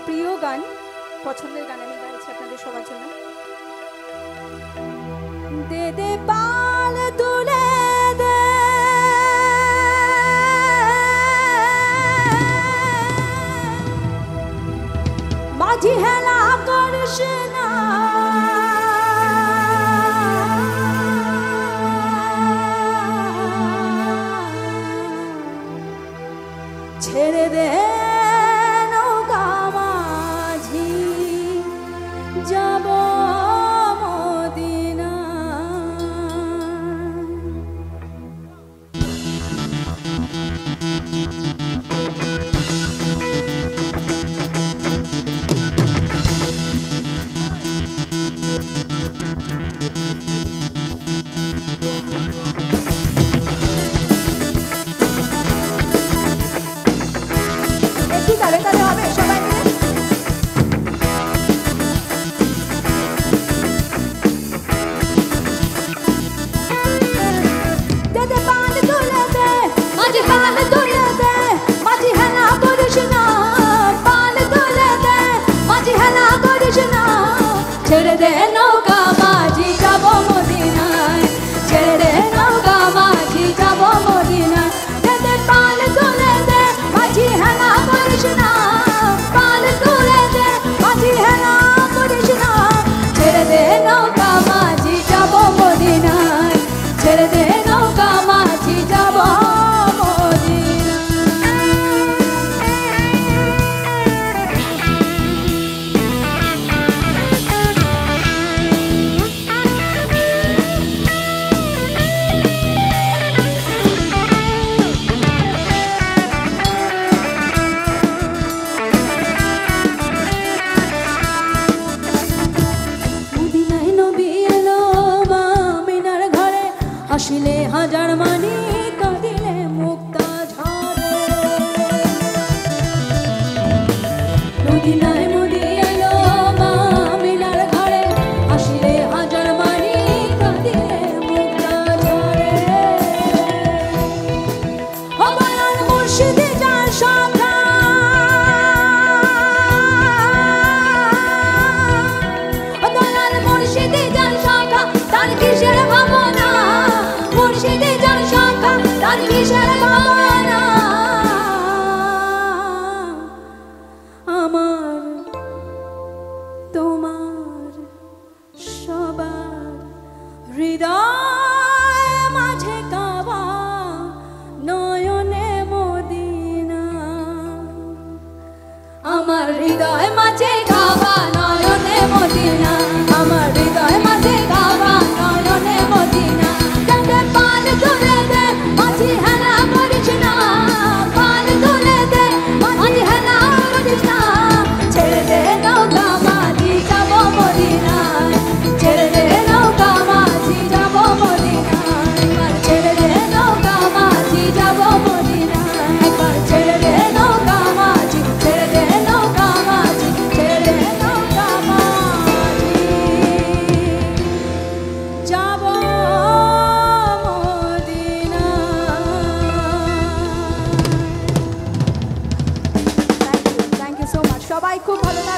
প্রিয় গান, পছন্দের গান আমি গাইছি আপনাদের সবার জন্য। দে দে পাল তুলে দে, মাঝি হেলা করিস না, ছেড়ে দে নৌকা মাঝি, যাব মদিনা। একটু তালে তালে হবে সবাই মিলে। দে দে পাল তুলে দে, মাঝি পাল তুলে দে, মাঝি হেলা করিস না, পাল তুলে দে, মাঝি হেলা করিস না, ছেড়ে দে নৌকা মাঝি, যাব মদিনায়, ছেড়ে দে নৌকা মাঝি, যাব মদিনায়। দে দে পাল তুলে দে, মাঝি হেলা করিস না, পাল তুলে দে, মাঝি হেলা করিস না, ছেড়ে দে নৌকা মাঝি, যাব মদিনায়, ছেড়ে দে নৌকা মাঝি, যাব মদিনায়। মদিনায় নবী এলো মা আমিনার ঘরে, হাসিলে হাজার মানি, কাঁদিলে মুক্তা ঝরে। মদিনায় নবী এলো মা আমিনার ঘরে, হাসিলে হাজার মানি, কাঁদিলে মুক্তা ঝরে। ও দয়াল মুর্শিদে যার শাখা, ও দয়াল মুর্শিদে যার শাখা, তার কিসের ভাবনা, মুর্শিদে যার শাখা, তার কিসের ভাবনা। আমার তোমার সবার হৃদয় মাঝে কাবা, নয়নে মদিনা। আমার হৃদয় মাঝে